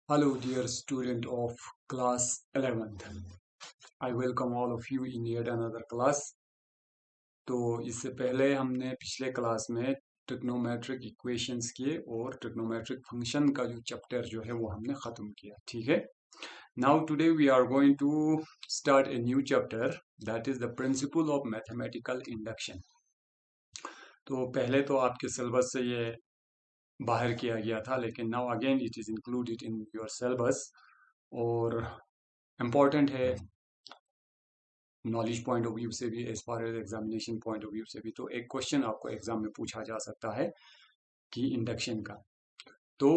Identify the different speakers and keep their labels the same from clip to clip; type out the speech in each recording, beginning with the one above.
Speaker 1: Hello, dear student of class 11th. I welcome all of you in yet another class. तो इससे पहले हमने पिछले क्लास में ट्रिग्नोमेट्रिक इक्वेशंस किए और ट्रिग्नोमेट्रिक फंक्शन का जो चैप्टर जो है वो हमने ख़त्म किया, ठीक है. Now today we are going to start a new chapter, that is the principle of mathematical induction. तो पहले तो आपके सिलेबस से ये बाहर किया गया था, लेकिन now again it is included in your syllabus और इम्पॉर्टेंट है नॉलेज पॉइंट ऑफ व्यू से भी, as far as examination point of view से भी. तो एक क्वेश्चन आपको एग्जाम में पूछा जा सकता है कि इंडक्शन का. तो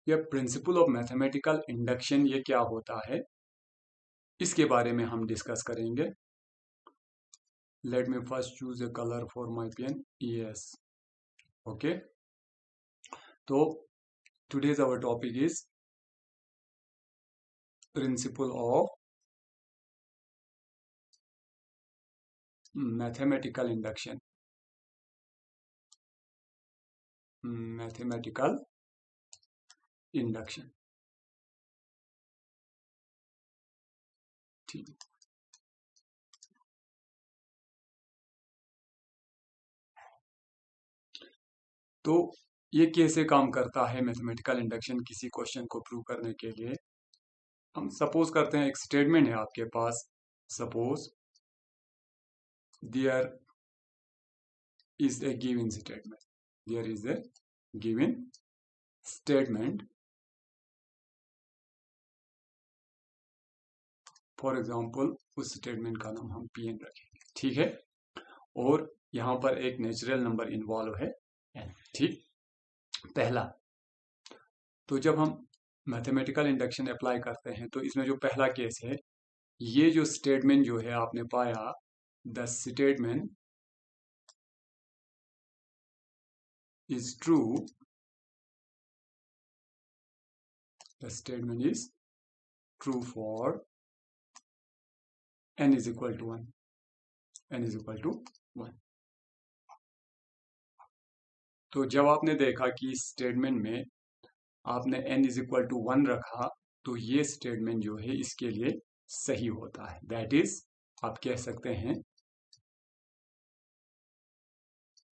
Speaker 1: ये प्रिंसिपल ऑफ मैथमेटिकल इंडक्शन ये क्या होता है, इसके बारे में हम डिस्कस करेंगे. Let me first choose a colour for my pen. Yes, okay. तो today's our topic is principle of mathematical induction. Mathematical induction, ठीक है. तो ये कैसे काम करता है मैथमेटिकल इंडक्शन किसी क्वेश्चन को प्रूव करने के लिए. हम सपोज करते हैं एक स्टेटमेंट है आपके पास. Suppose there is a given statement. There is a given statement. For example उस स्टेटमेंट का नाम हम पी एन रखेंगे, ठीक है. और यहां पर एक नेचुरल नंबर इन्वॉल्व है एन, ठीक. पहला, तो जब हम मैथमेटिकल इंडक्शन अप्लाई करते हैं तो इसमें जो पहला केस है, ये जो स्टेटमेंट जो है आपने पाया, the statement is true. The statement is true for n is equal to 1. n is equal to 1. तो जब आपने देखा कि स्टेटमेंट में आपने n is equal to 1 रखा, तो ये स्टेटमेंट जो है इसके लिए सही होता है. दैट इज, आप कह सकते हैं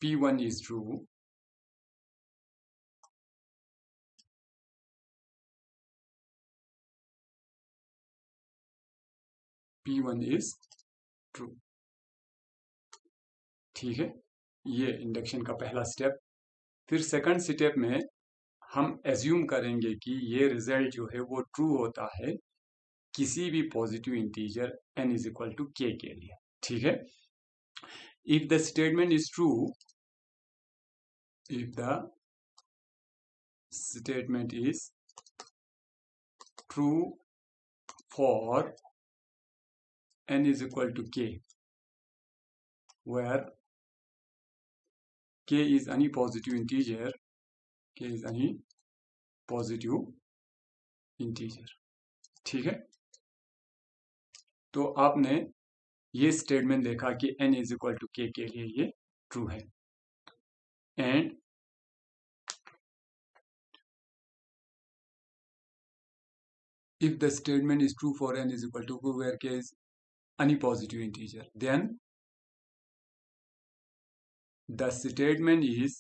Speaker 1: P1 is true P1 is true, ठीक है. ये इंडक्शन का पहला स्टेप. फिर सेकंड स्टेप में हम एज्यूम करेंगे कि ये रिजल्ट जो है वो ट्रू होता है किसी भी positive integer n is equal to k के लिए, ठीक है. If the statement is true, if the statement is true for n is equal to k, where k is any positive integer, k is any positive integer, ठीक है. तो आपने ये statement देखा कि n is equal to k के लिए ये ट्रू है. And if the statement is true for n is equal to q, where k is any positive integer, then the statement is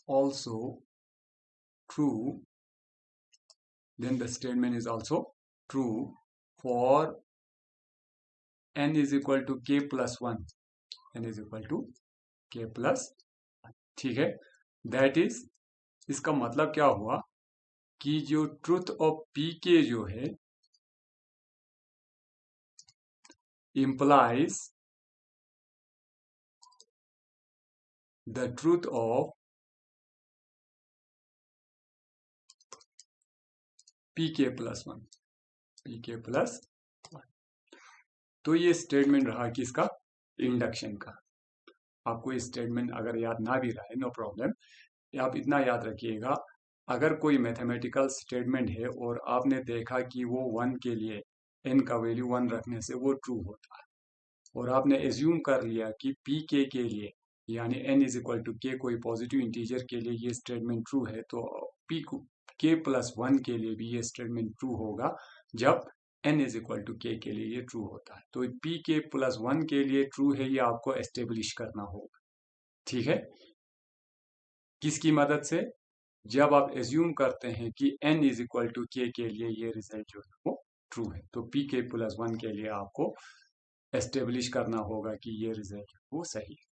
Speaker 1: also true. Then the statement is also true for n is equal to k plus 1. n is equal to k plus 1, ठीक है. That is, इसका मतलब क्या हुआ कि जो truth of P के जो है implies the truth of pk plus 1. pk plus 1. तो ये स्टेटमेंट रहा कि इसका इंडक्शन का. आपको ये स्टेटमेंट अगर याद ना भी रहे, नो प्रॉब्लम. आप इतना याद रखिएगा, अगर कोई मैथमेटिकल स्टेटमेंट है और आपने देखा कि वो 1 के लिए n का वैल्यू 1 रखने से वो ट्रू होता है। और आपने एज्यूम कर लिया कि पी के लिए यानी n इज इक्वल टू के कोई पॉजिटिव इंटीजर के लिए ये स्टेटमेंट ट्रू है, तो पी के प्लस 1 के लिए भी ये स्टेटमेंट ट्रू होगा जब n इज इक्वल टू के लिए ये ट्रू होता है। तो पी के प्लस 1 के लिए ट्रू है, ये आपको एस्टेब्लिश करना होगा। ठीक है, किसकी मदद से? जब आप एज्यूम करते हैं कि n इज इक्वल टू के लिए ये रिजल्ट जो है वो ट्रू है, तो पी के प्लस 1 के लिए आपको एस्टेब्लिश करना होगा कि ये रिजल्ट वो सही है।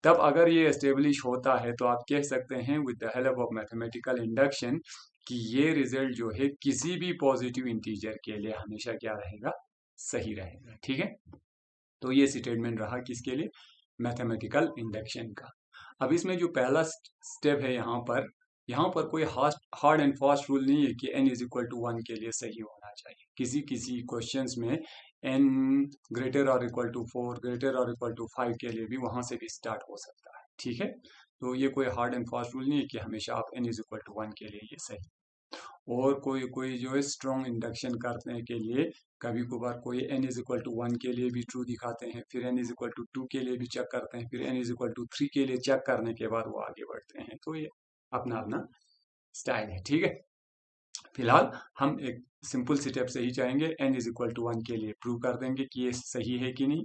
Speaker 1: तब अगर ये एस्टेब्लिश होता है तो आप कह सकते हैं with the help of mathematical induction कि ये रिजल्ट जो है किसी भी पॉजिटिव इंटीजर के लिए हमेशा क्या रहेगा? सही रहेगा। ठीक है, तो ये स्टेटमेंट रहा किसके लिए? मैथमेटिकल इंडक्शन का। अब इसमें जो पहला स्टेप है यहाँ पर कोई हार्ड एंड फास्ट रूल नहीं है कि n इज इक्वल टू 1 के लिए सही होना चाहिए। किसी किसी क्वेश्चंस में n ग्रेटर और इक्वल टू 4, ग्रेटर और इक्वल टू 5 के लिए भी वहां से भी स्टार्ट हो सकता है। ठीक है, तो ये कोई हार्ड एंड फास्ट रूल नहीं है कि हमेशा आप n इज इक्वल टू 1 के लिए ये सही। और कोई जो है स्ट्रॉन्ग इंडक्शन करने के लिए कभी कभार कोई n इज इक्वल टू 1 के लिए भी ट्रू दिखाते हैं, फिर n इज इक्वल टू 2 के लिए भी चेक करते हैं, फिर n इज इक्वल टू 3 के लिए चेक करने के बाद वो आगे बढ़ते हैं। तो ये अपना अपना स्टाइल है। ठीक है, फिलहाल हम एक सिंपल स्टेप से ही चाहेंगे। n इज इक्वल टू 1 के लिए प्रूव कर देंगे कि ये सही है कि नहीं।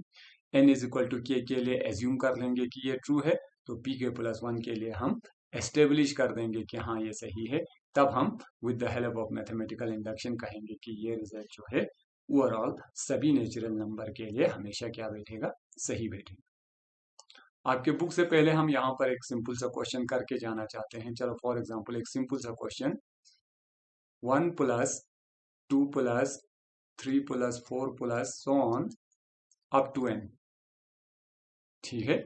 Speaker 1: n इज इक्वल टू के लिए एज्यूम कर लेंगे कि ये ट्रू है, तो p के प्लस 1 के लिए हम एस्टेब्लिश कर देंगे कि हाँ ये सही है। तब हम with the help of mathematical induction कहेंगे कि ये रिजल्ट जो है ओवरऑल सभी नेचुरल नंबर के लिए हमेशा क्या बैठेगा? सही बैठेगा। आपके बुक से पहले हम यहाँ पर एक सिंपल सा क्वेश्चन करके जाना चाहते हैं। चलो फॉर एग्जांपल एक सिंपल सा question, 1 plus 2 plus 3 plus 4 plus so on up to n। ठीक है,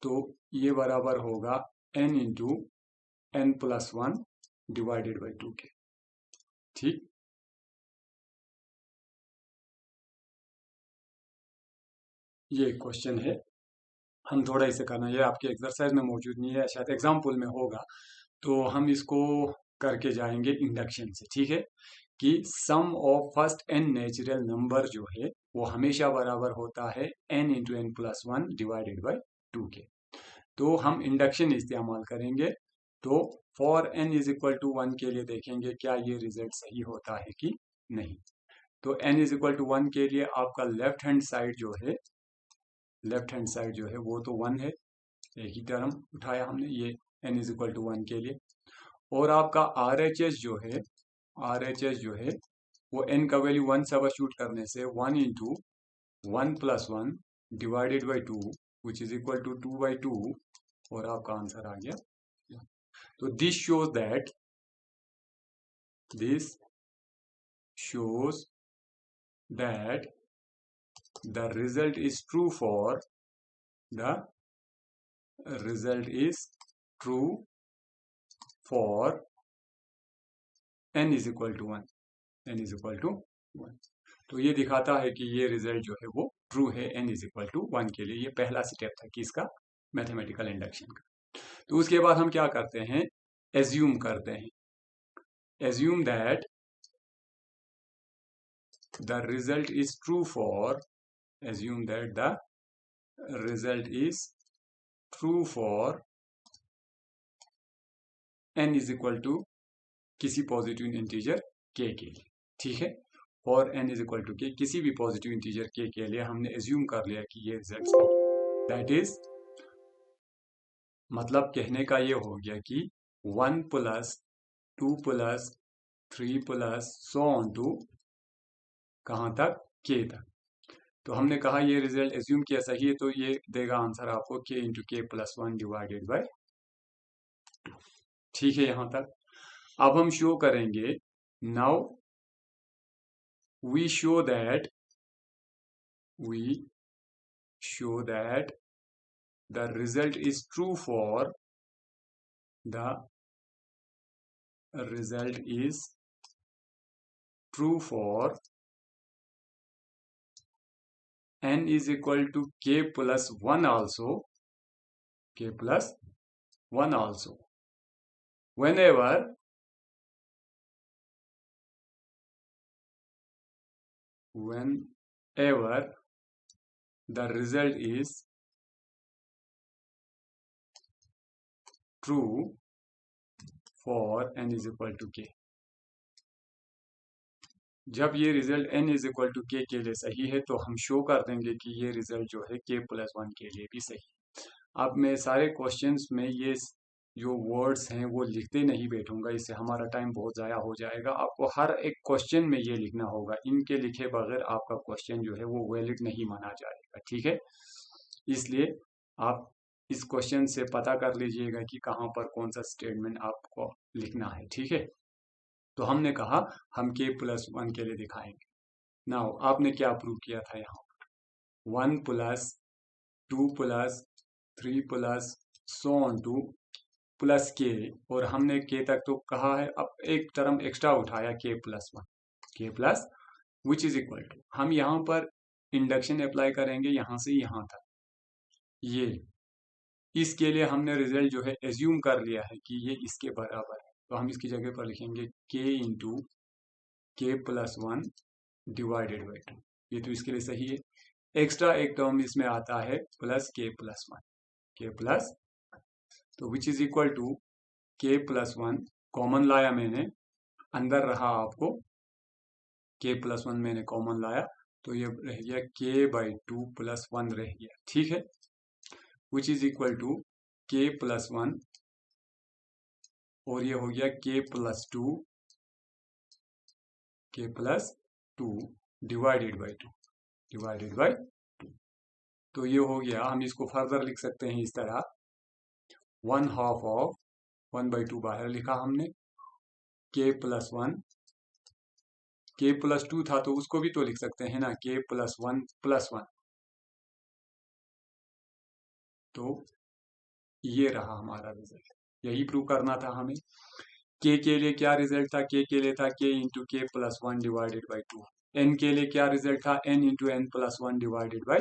Speaker 1: तो ये बराबर होगा n into n plus 1 divided by 2 के। ठीक, ये क्वेश्चन है, हम थोड़ा इसे करना, ये आपके एक्सरसाइज में मौजूद नहीं है, शायद एग्जाम्पल में होगा, तो हम इसको करके जाएंगे इंडक्शन से। ठीक है, कि sum of first n natural number जो है वो हमेशा बराबर होता है n into n plus 1 divided by 2 के। तो हम इंडक्शन इस्तेमाल करेंगे, तो for n is equal to 1 के लिए देखेंगे क्या ये रिजल्ट सही होता है कि नहीं। तो n इज इक्वल टू 1 के लिए आपका लेफ्ट हैंड साइड जो है वो तो 1 है, एक ही टर्म उठाया हमने, ये n इज इक्वल टू 1 के लिए। और आपका RHS जो है वो n का वैल्यू 1 सब्स्टिट्यूट करने से 1 into 1 plus 1 divided by 2 which is equal to 2 by 2, और आपका आंसर आ गया। तो this shows that the result is true for n is equal to 1। तो ये दिखाता है कि ये रिजल्ट जो है वो ट्रू है n इज इक्वल टू 1 के लिए। ये पहला स्टेप था किसका? मैथमेटिकल इंडक्शन का। तो उसके बाद हम क्या करते हैं? एज्यूम करते हैं, assume that the result is true for n is equal to किसी पॉजिटिव इंटीजर k के लिए। ठीक है, और n इज इक्वल टू के किसी भी पॉजिटिव इंटीजर k के लिए हमने एज्यूम कर लिया कि ये रिजल्ट सही। दैट इज मतलब कहने का ये हो गया कि 1 plus 2 plus 3 plus so on to कहाँ तक? k तक। तो हमने कहा ये रिजल्ट एज्यूम किया सही है, तो ये देगा आंसर आपको k इंटू के प्लस 1 डिवाइडेड बाई 2। ठीक है यहां तक। अब हम शो करेंगे, now we show that the result is true for n is equal to k plus 1 also, whenever whenever the result is true for n is equal to k। जब ये result n is equal to k के लिए सही है तो हम show कर देंगे कि ये रिजल्ट जो है k+1 के लिए भी सही। अब मैं सारे क्वेश्चंस में ये जो वर्ड्स हैं वो लिखते नहीं बैठूंगा, इससे हमारा टाइम बहुत ज़ाया हो जाएगा। आपको हर एक क्वेश्चन में ये लिखना होगा, इनके लिखे बगैर आपका क्वेश्चन जो है वो वैलिड नहीं माना जाएगा, ठीक है। इसलिए आप इस क्वेश्चन से पता कर लीजिएगा कि कहाँ पर कौन सा स्टेटमेंट आपको लिखना है, ठीक है। तो हमने कहा हम k+1 के लिए दिखाएंगे। नाउ आपने क्या प्रूव किया था यहाँ पर 1 + 2 + 3 + सो ऑन टू प्लस k, और हमने k तक तो कहा है। अब एक टर्म एक्स्ट्रा उठाया k+1, k+ which is equal to, हम यहाँ पर इंडक्शन अप्लाई करेंगे यहाँ से यहाँ तक। ये इसके लिए हमने रिजल्ट जो है एज्यूम कर लिया है कि ये इसके बराबर है, तो हम इसकी जगह पर लिखेंगे k × k+1 डिवाइडेड बाई 2। ये तो इसके लिए सही है। एक्स्ट्रा एक टर्म इसमें आता है प्लस k+1, k+, तो which is equal to k+1 common लाया मैंने, अंदर रहा आपको k+1 मैंने कॉमन लाया, तो ये रह गया k/2 + 1 रह गया, ठीक है। Which is equal to k+1 और ये हो गया k+2 डिवाइडेड बाई 2। तो ये हो गया, हम इसको फर्दर लिख सकते हैं इस तरह 1/2 ऑफ 1/2 बाहर लिखा हमने, k+1, k+2 था तो उसको भी तो लिख सकते हैं ना, k+1 + 1। तो ये रहा हमारा रिजल्ट, यही प्रूव करना था हमें। k के लिए क्या रिजल्ट था, k के लिए था k × k+1 divided by 2। n के लिए क्या रिजल्ट था, n × n+1 डिवाइडेड बाई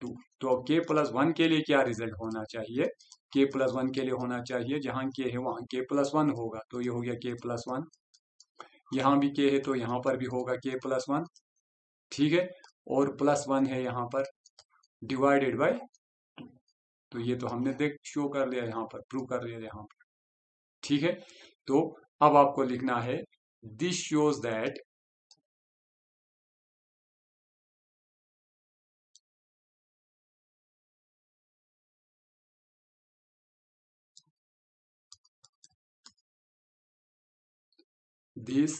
Speaker 1: 2। तो k+1 के लिए क्या रिजल्ट होना चाहिए, k+1 के लिए होना चाहिए जहां k है वहां k+1 होगा, तो ये हो गया k+1। यहाँ भी k है तो यहाँ पर भी होगा k+1, ठीक है। और +1 है यहाँ पर डिवाइडेड बाई 2। तो ये तो हमने देख शो कर लिया यहाँ पर, प्रूव कर लिया यहाँ पर, ठीक है। तो अब आपको लिखना है this shows that this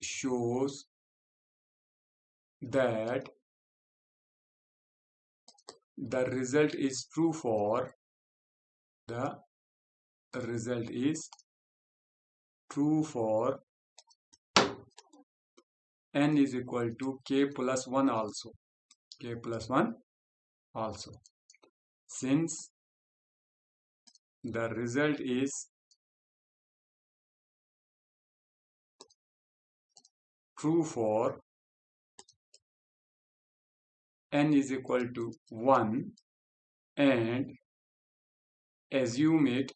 Speaker 1: shows that the result is true for n is equal to k+1 also, since the result is true for n is equal to 1 and assume it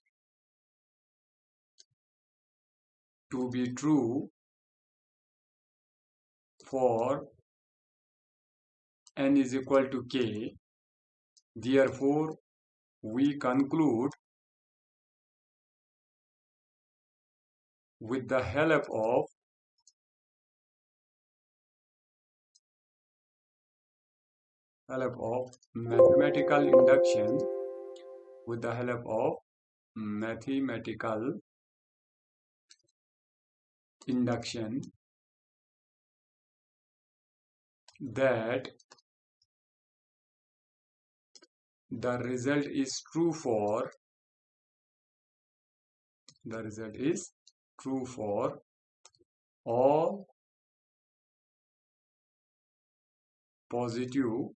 Speaker 1: to be true for n is equal to k. Therefore, we conclude with the help of mathematical induction, that the result is true for all positive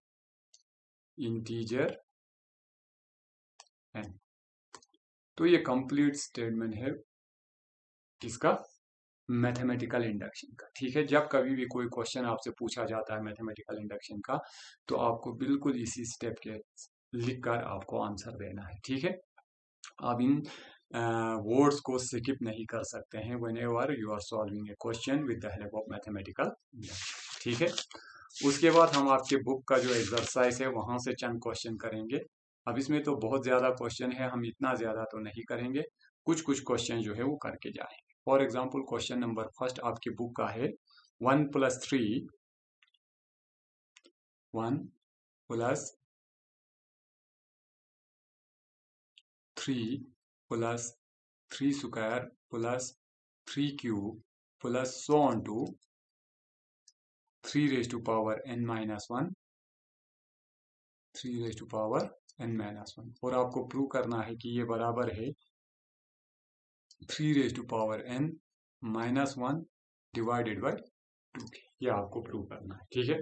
Speaker 1: integer n। तो ये complete statement है किसका, mathematical induction का, ठीक है। जब कभी भी कोई क्वेश्चन आपसे पूछा जाता है मैथमेटिकल इंडक्शन का, तो आपको बिल्कुल इसी स्टेप के लिखकर आपको आंसर देना है, ठीक है। आप इन वर्ड्स को स्किप नहीं कर सकते हैं whenever you are solving a question with the help of mathematical induction. ठीक है। उसके बाद हम आपके बुक का जो एक्सरसाइज है वहां से चंद क्वेश्चन करेंगे। अब इसमें तो बहुत ज्यादा क्वेश्चन है, हम इतना ज्यादा तो नहीं करेंगे, कुछ कुछ क्वेश्चन जो है वो करके जाएंगे। For example question number first आपकी बुक का है 1+3 +3 square +3 cube plus so on to 3 3 और आपको प्रूव करना है कि ये बराबर है 3 डिवाइडेड बाई 2। ये आपको प्रूव करना है, ठीक है।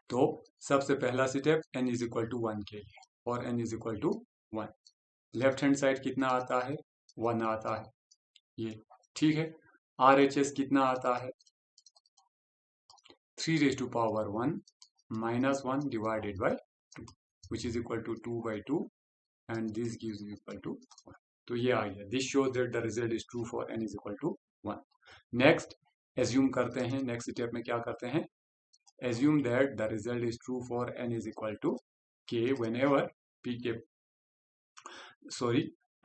Speaker 1: तो सबसे पहला step n is equal to 1 के लिए, और n is equal to 1 left hand side कितना आता है 1 आता है, ये ठीक है। RHS कितना आता है 3 - 1 divided by 2 which is equal to 2/2 and this gives equal to 1। तो ये आ गया, this shows that the result is true for n is equal to 1। Next assume करते हैं, नेक्स्ट स्टेप में क्या करते हैं, assume that the result is true for n is equal to k whenever pk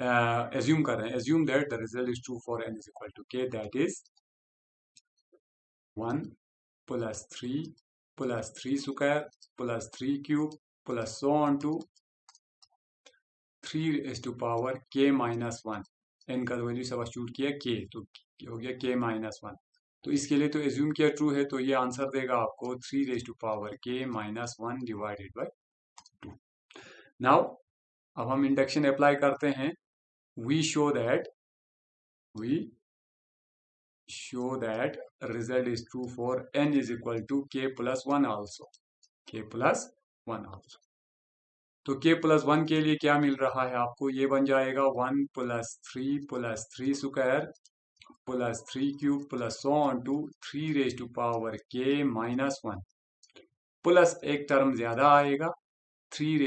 Speaker 1: assume कर रहे हैं, assume that the result is true for n is equal to k, that is 1 + 3 square +3 cube plus so on to 3 n का value substitute किया k, तो हो गया k-1। तो इसके लिए तो एज्यूम किया ट्रू है, तो ये आंसर देगा आपको 3 डिवाइडेड बाई 2। नाउ अब हम इंडक्शन अप्लाई करते हैं। We show that result is true for n is equal to k+1 also, k+1 also. तो k+1 के लिए क्या मिल रहा है आपको, ये बन जाएगा 1 + 3 square +3 cube plus so on to 3 plus एक टर्म ज्यादा आएगा 3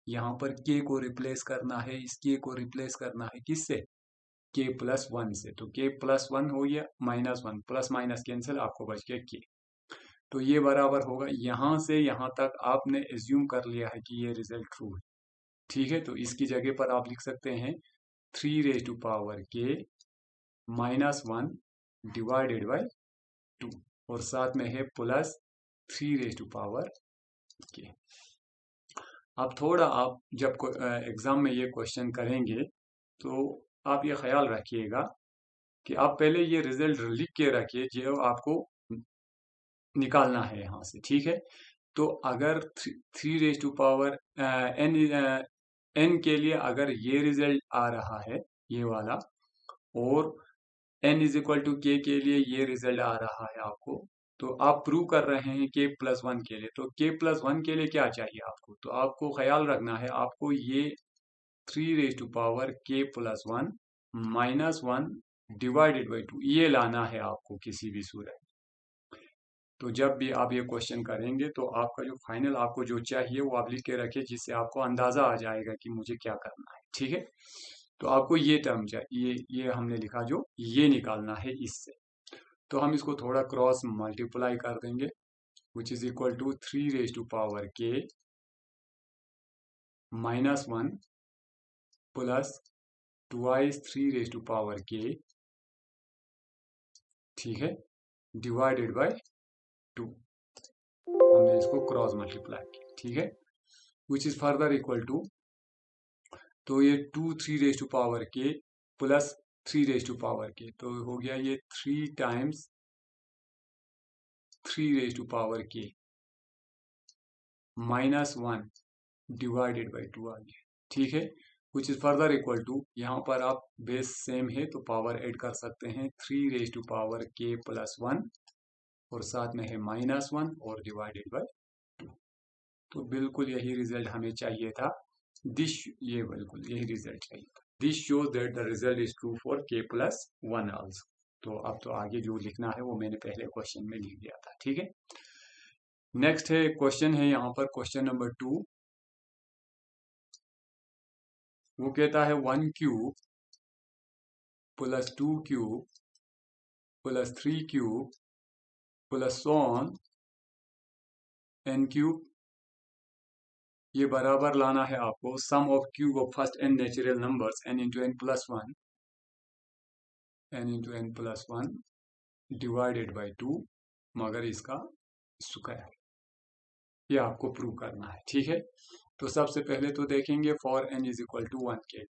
Speaker 1: यहाँ पर k को रिप्लेस करना है, इस k को रिप्लेस करना है किससे, k+1 से। तो k+1 हो गया -1 प्लस माइनस कैंसिल, आपको बच गया k। तो ये बराबर होगा, यहां से यहां तक आपने एज्यूम कर लिया है कि ये रिजल्ट ट्रू है, ठीक है। तो इसकी जगह पर आप लिख सकते हैं 3 - 1 डिवाइडेड बाई 2 और साथ में है प्लस 3 अब थोड़ा आप जब एग्जाम में ये क्वेश्चन करेंगे तो आप ये ख्याल रखिएगा कि आप पहले ये रिजल्ट लिख के रखिए जो आपको निकालना है यहाँ से, ठीक है। तो अगर 3 के लिए अगर ये रिजल्ट आ रहा है ये वाला, और n is equal to k के लिए ये रिजल्ट आ रहा है आपको, तो आप प्रूव कर रहे हैं k+1 के लिए। तो k+1 के लिए क्या चाहिए आपको, तो आपको ख्याल रखना है, आपको ये 3 - 1 डिवाइडेड बाई 2 ये लाना है आपको किसी भी सूरत। तो जब भी आप ये क्वेश्चन करेंगे तो आपका जो फाइनल आपको जो चाहिए वो आप लिख के रखिए, जिससे आपको अंदाजा आ जाएगा कि मुझे क्या करना है, ठीक है। तो आपको ये टर्म चाहिए, ये हमने लिखा जो ये निकालना है इससे। तो हम इसको थोड़ा क्रॉस मल्टीप्लाई कर देंगे, which is equal to 3 -1 plus 3 ठीक है, डिवाइडेड बाय 2। हमने इसको क्रॉस मल्टीप्लाई किया, ठीक है, which is further equal to, तो ये 3 प्लस 3 तो हो गया ये 3 टाइम्स 3 -1 डिवाइडेड बाई 2 आ गया, ठीक है, which is further equal to, यहाँ पर आप बेस सेम है तो पावर ऐड कर सकते हैं 3 और साथ में है -1 और डिवाइडेड बाई 2। तो बिल्कुल यही रिजल्ट हमें चाहिए था, ये बिल्कुल यही रिजल्ट चाहिए था। This shows that the result is true for k+1 also. तो अब तो आगे जो लिखना है वो मैंने पहले क्वेश्चन में लिख दिया था, ठीक है। नेक्स्ट है क्वेश्चन है यहाँ पर क्वेश्चन नंबर 2, वो कहता है 1 cube plus 2 cube plus 3 cube plus so on n cube. ये बराबर लाना है आपको sum of cube of first n natural numbers n into n plus one divided by 2 मगर इसका स्क्वायर। ये आपको प्रूव करना है, ठीक है। तो सबसे पहले तो देखेंगे for n is equal to 1 के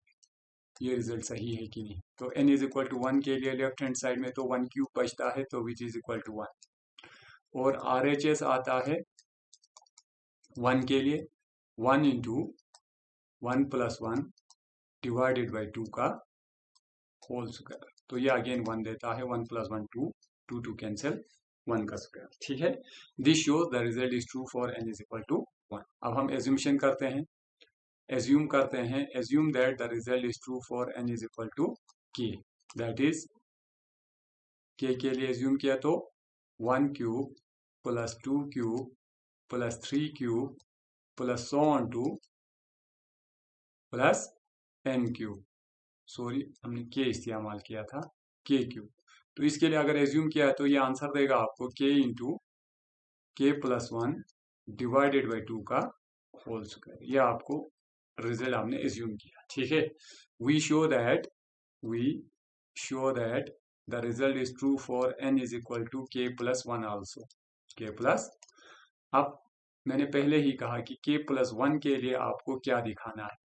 Speaker 1: ये रिजल्ट सही है कि नहीं। तो n इज इक्वल टू 1 के लिए लेफ्ट हैंड साइड में तो 1 क्यूब बचता है, तो विच इज इक्वल टू 1। और RHS आता है 1 के लिए 1 इंटू 1 प्लस 1 डिवाइडेड बाई 2 का होल स्क्वायर। तो ये अगेन 1 देता है, 1 प्लस 1 2, 2 2 कैंसिल, 1 का स्क्वायर, ठीक है। This shows the result is true for n is equal to 1। अब हम एज्यूमेशन करते हैं, assume that the result is true for n is equal to k, that is k के लिए assume किया तो 1 cube plus 2 cube plus 3 cube plus so on to plus n cube, sorry हमने k इस्तेमाल किया था, k क्यूब। तो इसके लिए अगर एज्यूम किया तो ये आंसर देगा आपको k into k plus 1 divided by 2 का होल स्क्वायर। ये आपको रिजल्ट आपने एज्यूम किया, ठीक है। We show that the result is true for n is equal to k plus 1 also, k plus. अब मैंने पहले ही कहा कि k प्लस 1 के लिए आपको क्या दिखाना है,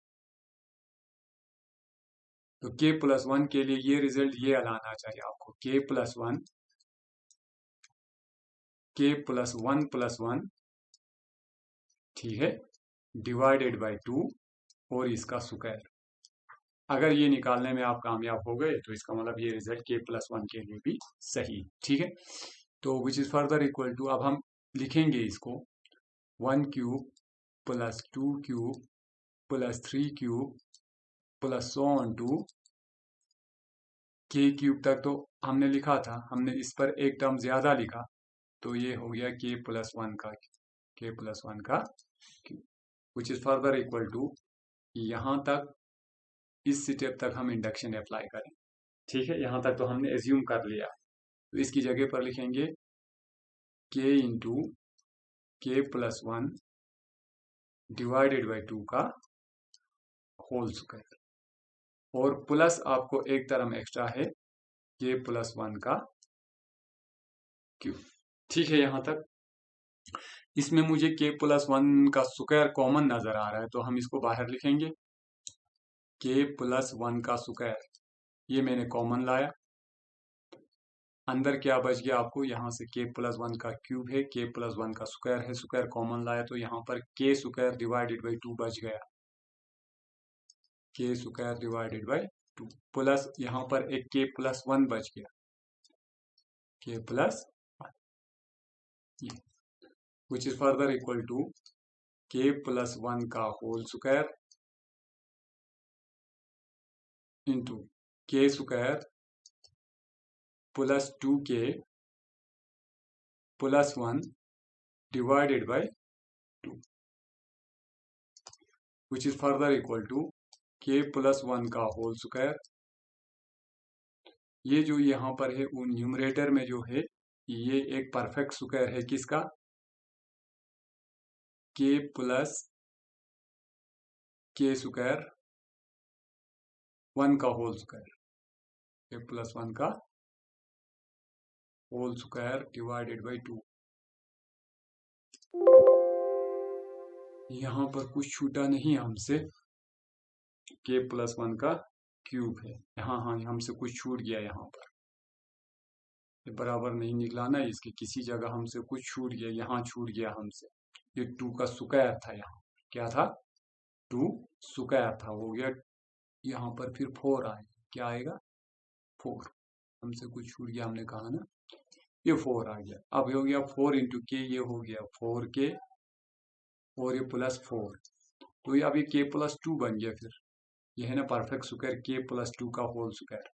Speaker 1: तो k प्लस 1 के लिए ये रिजल्ट ये लाना चाहिए आपको, k प्लस 1 प्लस 1, ठीक है, डिवाइडेड बाई 2 और इसका स्क्वायर। अगर ये निकालने में आप कामयाब हो गए तो इसका मतलब ये रिजल्ट k प्लस 1 के लिए भी सही, ठीक है। तो which is further equal to, अब हम लिखेंगे इसको 1 cube plus 2 cube plus 3 cube plus so on to k cube तक तो हमने लिखा था, हमने इस पर एक टर्म ज्यादा लिखा, तो ये हो गया k प्लस 1 का cube, which is further equal to, यहां तक इस स्टेप तक हम इंडक्शन अप्लाई करें, ठीक है। यहां तक तो हमने एज्यूम कर लिया, तो इसकी जगह पर लिखेंगे k into k plus 1 divided by 2 का होल स्क्वायर, और प्लस आपको एक टर्म एक्स्ट्रा है k प्लस 1 का क्यूब, ठीक है। यहां तक इसमें मुझे k प्लस 1 का स्क्वायर कॉमन नजर आ रहा है, तो हम इसको बाहर लिखेंगे k प्लस 1 का स्क्वायर, ये मैंने कॉमन लाया। अंदर क्या बच गया आपको, यहाँ से k प्लस 1 का क्यूब है, k प्लस 1 का स्क्वायर है, स्क्वायर कॉमन लाया तो यहाँ पर k स्क्वायर डिवाइडेड बाई 2 बच गया, k square divided by 2 plus यहाँ पर एक k प्लस 1 बच गया, k plus 1, which is further equal to k plus 1 का whole square into k square plus 2k plus 1 divided by 2, which is further equal to k plus 1 का whole square. ये जो यहाँ पर है वो न्यूमरेटर में जो है ये एक परफेक्ट स्क्वायर है, किसका, k प्लस k स्क्वायर 1 का होल स्क्वायर, k प्लस 1 का होल स्क्वायर डिवाइडेड बाई 2। यहाँ पर कुछ छूटा नहीं हमसे, k प्लस 1 का क्यूब है, हाँ हमसे कुछ छूट गया, यहाँ पर ये बराबर नहीं निकला ना, इसके किसी जगह हमसे कुछ छूट गया, यहाँ छूट गया हमसे, ये 2 का स्क्वायर था, यहाँ क्या था, 2 स्क्वायर था, हो गया यहाँ पर फिर 4 आएगा, क्या आएगा 4, हमसे कुछ छूट गया, हमने कहा ना, ये 4 आ गया। अब हो गया 4 इंटू के, ये हो गया 4k और ये प्लस 4, तो ये अभी k प्लस 2 बन गया, फिर ये है ना परफेक्ट स्क्वायर k प्लस 2 का होल स्क्वायर।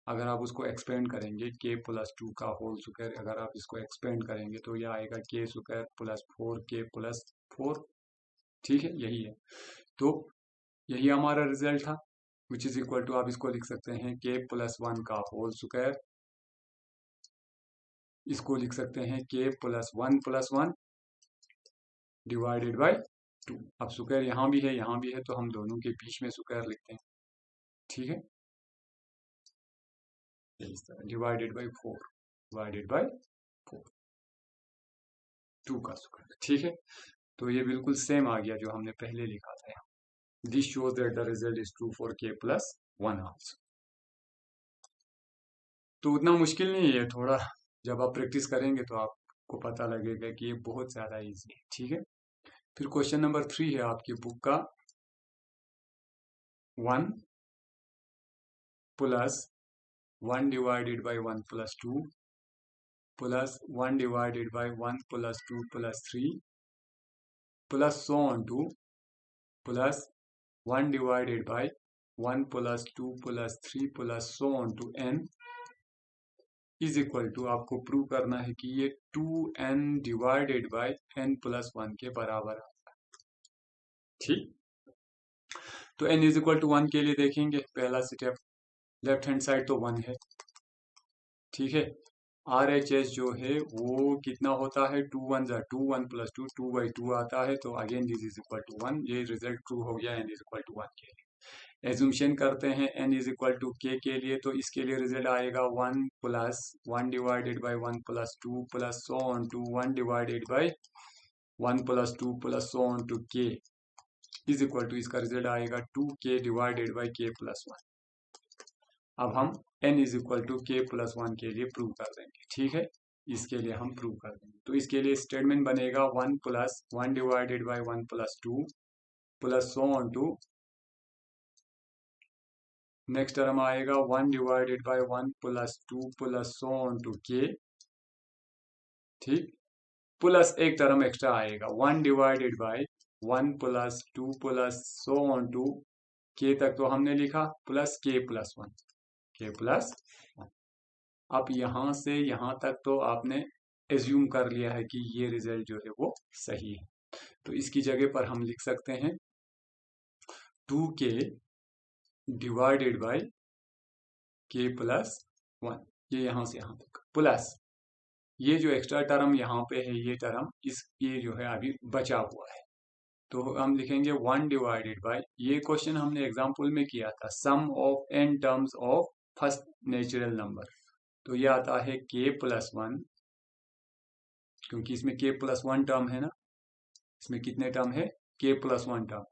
Speaker 1: अगर आप उसको एक्सपेंड करेंगे k प्लस 2 का होल स्क्वायर, अगर आप इसको एक्सपेंड करेंगे तो यह आएगा k square plus 4k plus 4, ठीक है, यही है। तो यही हमारा रिजल्ट था, विच इज इक्वल टू, आप इसको लिख सकते हैं k प्लस 1 का होल स्क्वायर इसको लिख सकते हैं k प्लस 1 डिवाइडेड बाई 2। अब स्क्वायर यहाँ भी है तो हम दोनों के बीच में स्क्वायर लिखते हैं, ठीक है, डिवाइडेड बाई 4 2 का स्क्वायर, ठीक है। तो ये बिल्कुल सेम आ गया जो हमने पहले लिखा था यहाँ। This shows that the result is true for k plus 1 also. तो उतना मुश्किल नहीं है, थोड़ा जब आप प्रैक्टिस करेंगे तो आपको पता लगेगा कि ये बहुत ज्यादा इजी है, ठीक है। फिर क्वेश्चन नंबर 3 है आपकी बुक का, 1 plus 1 divided by 1 plus 2 plus 1 divided by 1 plus 2 plus 3 plus so on to plus 1 divided by 1 plus 2 plus 3 plus so on to n is equal to, आपको प्रूव करना है कि ये 2n divided by n plus 1 के बराबर आता है, ठीक। तो n इज इक्वल टू 1 के लिए देखेंगे पहला स्टेप, लेफ्ट हैंड साइड तो 1 है, ठीक है। RHS जो है वो कितना होता है, 2 1 जा 2, 1 प्लस 2 2 बाई 2 आता है, तो again this is equal to 1। ये रिजल्ट ट्रू हो गया n इज इक्वल टू 1 के लिए। एज्यूमशन करते हैं n is equal to k के लिए, तो इसके लिए रिजल्ट आएगा 1 plus 1 divided by 1 plus 2 plus so on to 1 divided by 1 plus 2 plus so on to k is equal to, इसका रिजल्ट आएगा 2k divided by k plus 1। अब हम n is equal to k plus 1 के लिए prove कर देंगे, ठीक है। इसके लिए हम प्रूव कर देंगे, तो इसके लिए स्टेटमेंट बनेगा 1 plus 1 divided by 1 plus 2 plus so on to, next term आएगा 1 divided by 1 plus 2 plus so on to k, ठीक, प्लस एक टर्म एक्स्ट्रा आएगा 1 divided by 1 plus 2 plus so on to k तक तो हमने लिखा, प्लस k प्लस 1। अब यहां से यहां तक तो आपने एज्यूम कर लिया है कि ये रिजल्ट जो है वो सही है, तो इसकी जगह पर हम लिख सकते हैं 2k divided by k plus 1। ये यहां से यहां तक प्लस ये जो एक्स्ट्रा टर्म यहाँ पे है, ये टर्म ये जो है अभी बचा हुआ है, तो हम लिखेंगे 1 डिवाइडेड बाई, ये क्वेश्चन हमने एग्जाम्पल में किया था, sum of n terms of first natural number, तो ये आता है k प्लस 1, क्योंकि इसमें k प्लस 1 टर्म है ना, इसमें कितने टर्म है, k प्लस 1 टर्म,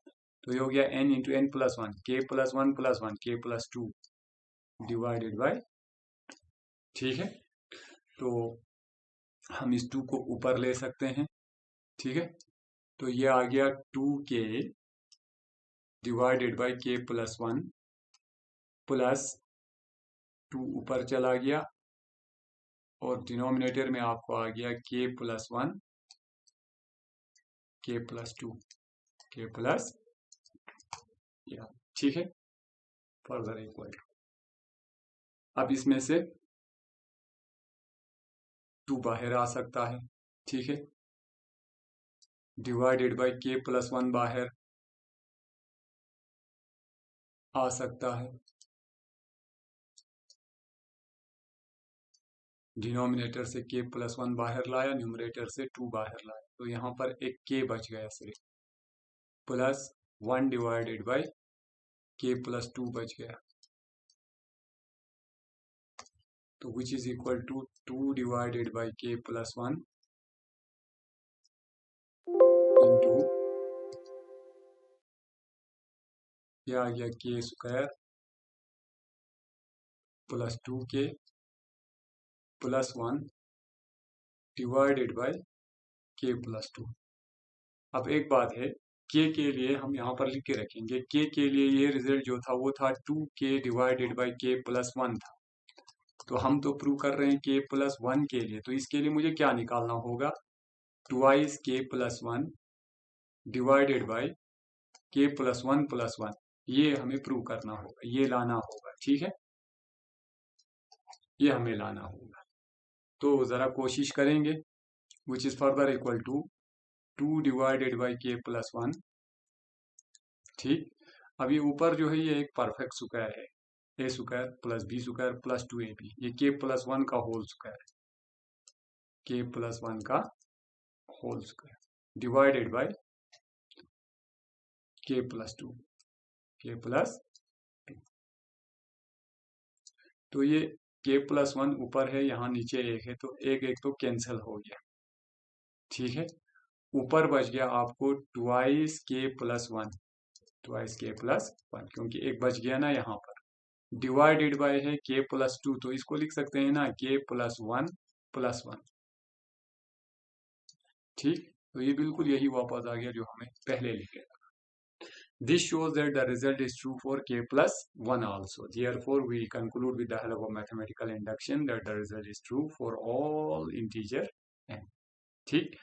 Speaker 1: तो ये हो गया n into n plus 1, k plus 1 plus 1 k plus 2 divided by, ठीक है। तो हम इस 2 को ऊपर ले सकते हैं, ठीक है। तो ये आ गया 2k divided by k plus 1 plus 2 ऊपर चला गया, और डिनोमिनेटर में आपको आ गया k plus 1 k plus 2 k plus, ठीक है, फर्दर इक्वल टू, अब इसमें से 2 बाहर आ सकता है, ठीक है, डिवाइडेड बाई k प्लस 1 बाहर आ सकता है, डिनोमिनेटर से k प्लस 1 बाहर लाया, न्यूमरेटर से 2 बाहर लाया, तो यहाँ पर एक k बच गया सिर्फ, plus 1 divided by k plus 2 बच गया, तो which is equal to 2 divided by k plus 1 into, यह आ गया k square plus 2k plus 1 divided by k plus 2। अब एक बात है, k के लिए हम यहाँ पर लिख के रखेंगे, k के लिए ये रिजल्ट जो था वो था 2k divided by k plus 1 था, तो हम तो प्रूव कर रहे हैं k प्लस 1 के लिए, तो इसके लिए मुझे क्या निकालना होगा, twice k plus 1 divided by k plus 1, ये हमें प्रूव करना होगा, ये लाना होगा, ठीक है, ये हमें लाना होगा। तो जरा कोशिश करेंगे, which is further equal to 2 divided by k plus 1, ठीक। अब ये ऊपर जो है ये एक परफेक्ट स्क्वायर है, a square plus b square plus 2ab, ये k प्लस 1 का होल स्क्वायर है, के प्लस 1 का होल स्क्वायर डिवाइडेड बाय के प्लस 2 के प्लस 2। तो ये के प्लस 1 ऊपर है, यहाँ नीचे एक है, तो एक एक तो कैंसिल हो गया, ठीक है। ऊपर बच गया आपको ट्वाइस के प्लस 1, ट्वाइस के प्लस 1, क्योंकि एक बच गया ना यहाँ पर। डिवाइडेड बाय है के प्लस 2, तो इसको लिख सकते हैं ना के प्लस 1 प्लस 1, ठीक। तो ये बिल्कुल यही वापस आ गया जो हमें पहले लिखे था। This shows that the result is true for k plus 1 also. Therefore, we conclude with the help of mathematical induction that the result is true for all integer n. ठीक,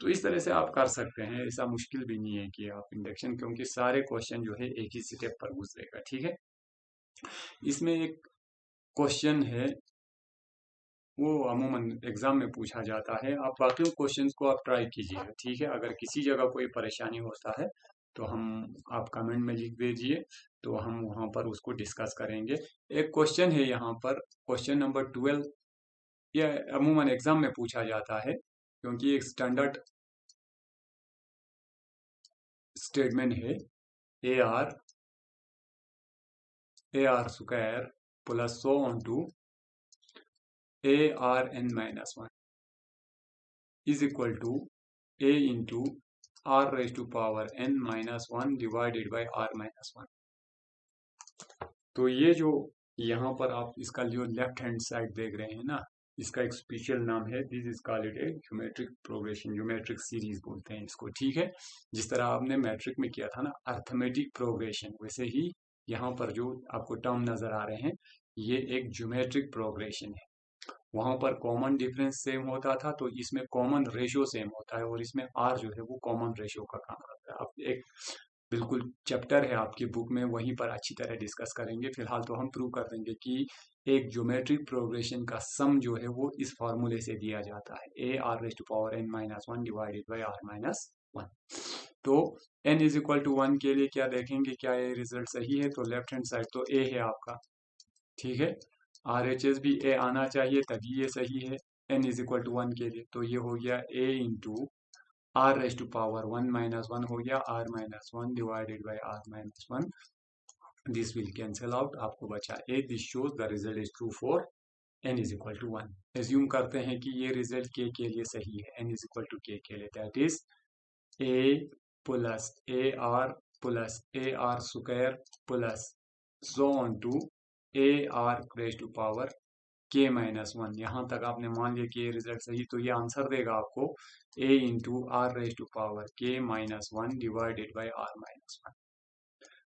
Speaker 1: तो इस तरह से आप कर सकते हैं, ऐसा मुश्किल भी नहीं है कि आप इंडक्शन, क्योंकि सारे क्वेश्चन जो है एक ही स्टेप पर गुजरेगा, ठीक है। इसमें एक क्वेश्चन है, वो अमूमन एग्जाम में पूछा जाता है। आप बाकी क्वेश्चंस को आप ट्राई कीजिए, ठीक है। अगर किसी जगह कोई परेशानी होता है तो आप कमेंट में लिख दीजिए, तो हम वहां पर उसको डिस्कस करेंगे। एक क्वेश्चन है यहाँ पर, क्वेश्चन नंबर 12, यह अमूमन एग्जाम में पूछा जाता है, क्योंकि एक स्टैंडर्ड स्टेटमेंट है a r square plus so on to a r n minus 1 is equal to a into r raise to power n minus 1 divided by r minus 1। तो ये जो यहाँ पर आप इसका जो लेफ्ट हैंड साइड देख रहे हैं ना, इसका एक स्पेशल नाम है, this is called a geometric progression, geometric series बोलते हैं इसको, ठीक है। जिस तरह आपने मैट्रिक में किया था ना अर्थमेटिक प्रोग्रेशन, वैसे ही यहाँ पर जो आपको टर्म नजर आ रहे हैं ये एक ज्योमेट्रिक प्रोग्रेशन है। वहां पर कॉमन डिफरेंस सेम होता था, तो इसमें कॉमन रेशियो सेम होता है, और इसमें आर जो है वो कॉमन रेशियो का काम करता है। अब एक बिल्कुल चैप्टर है आपकी बुक में, वहीं पर अच्छी तरह डिस्कस करेंगे। फिलहाल तो हम प्रूव कर देंगे कि एक ज्योमेट्रिक प्रोग्रेशन का सम जो है वो इस फॉर्मूले से दिया जाता है, a r raise to power n minus 1 divided by r minus 1। तो n इज इक्वल टू 1 के लिए क्या देखेंगे, क्या ये रिजल्ट सही है, तो लेफ्ट हैंड साइड तो a है आपका, ठीक है। RHS भी a आना चाहिए तभी ये सही है n इज इक्वल टू 1 के लिए। तो ये हो गया a into r raise to power 1 minus 1 हो गया r minus 1 divided by r minus 1। This will cancel out, आपको बचा a। This shows the result is true for n is equal to 1। Assume करते हैं कि ये रिजल्ट k के लिए सही है, n is equal to k के लिए, that is a plus a r square plus so on to a r raise to power k minus 1। यहाँ तक आपने मान लिया कि ये रिजल्ट सही, तो ये आंसर देगा आपको a into r raise to power k minus 1 divided by r minus 1।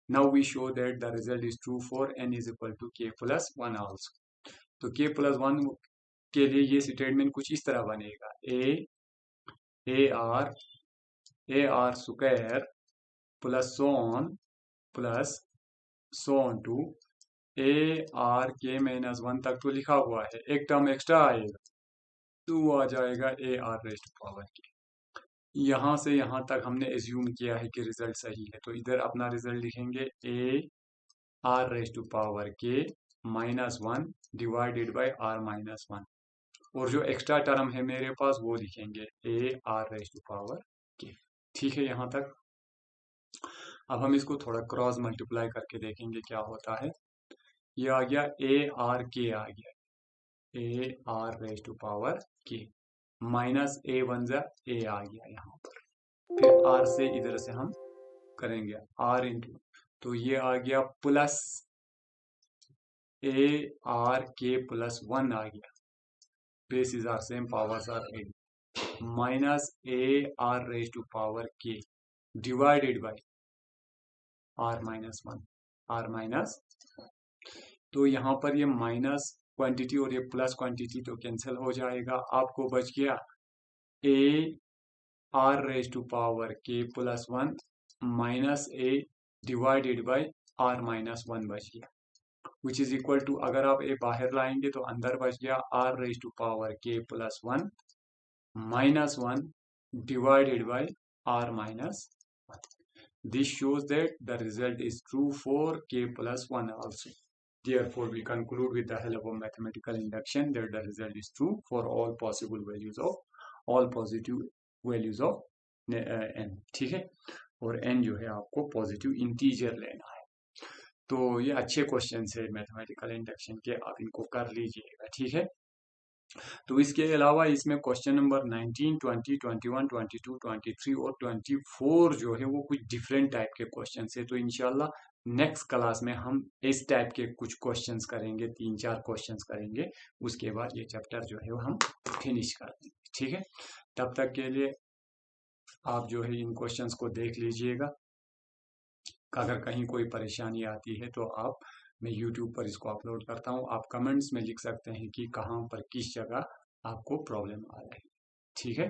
Speaker 1: Now we show that the result is true for n is equal to k plus 1 also. तो k प्लस 1 के लिए ये statement कुछ इस तरह बनेगा, a r square plus so on to a r k minus 1 तक तो लिखा हुआ है, एक टर्म एक्स्ट्रा आएगा तो वो आ जाएगा a r raise to power k. यहाँ से यहाँ तक हमने एज्यूम किया है कि रिजल्ट सही है, तो इधर अपना रिजल्ट लिखेंगे a r raise to power k minus 1 divided by r minus 1, और जो एक्स्ट्रा टर्म है मेरे पास वो लिखेंगे a r raise to power k, ठीक है यहाँ तक। अब हम इसको थोड़ा क्रॉस मल्टीप्लाई करके देखेंगे क्या होता है। ये आ गया ए आर के, आ गया a r raise to power k minus a one जा ए आ गया यहाँ पर, फिर आर से इधर से हम करेंगे आर इंटू, तो ये आ गया plus a r k plus 1 आ गया, basis are same powers are a, minus a r raise to power k divided by r minus 1, r minus. तो यहाँ पर ये माइनस क्वांटिटी और ये प्लस क्वांटिटी तो कैंसिल हो जाएगा, आपको बच गया a r raise to power k plus 1 minus a divided by r minus 1 बच गया, विच इज इक्वल टू, अगर आप ए बाहर लाएंगे तो अंदर बच गया r raise to power k plus 1 minus 1 divided by r minus 1। This shows that the result is true for k plus 1 also. Therefore, we conclude with the help of mathematical induction that the result is true for all possible values of all positive values of n. ठीक है, और n जो है आपको positive integer लेना है। तो ये अच्छे क्वेश्चन है मैथमेटिकल इंडक्शन के, आप इनको कर लीजिएगा। ठीक है, तो इसके अलावा इसमें क्वेश्चन नंबर 19, 20, 21, 22, 23 और 24 जो है वो कुछ डिफरेंट टाइप के क्वेश्चन है। तो इंशाल्लाह नेक्स्ट क्लास में हम इस टाइप के कुछ क्वेश्चंस करेंगे, 3-4 क्वेश्चंस करेंगे, उसके बाद ये चैप्टर जो है वो हम फिनिश कर देंगे। ठीक है, तब तक के लिए आप जो है इन क्वेश्चंस को देख लीजिएगा। अगर कहीं कोई परेशानी आती है तो आप, मैं YouTube पर इसको अपलोड करता हूँ, आप कमेंट्स में लिख सकते हैं कि कहाँ पर किस जगह आपको प्रॉब्लम आ रही है। ठीक है,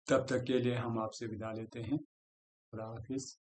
Speaker 1: तब तक के लिए हम आपसे विदा लेते हैं। खुदा हाफिज।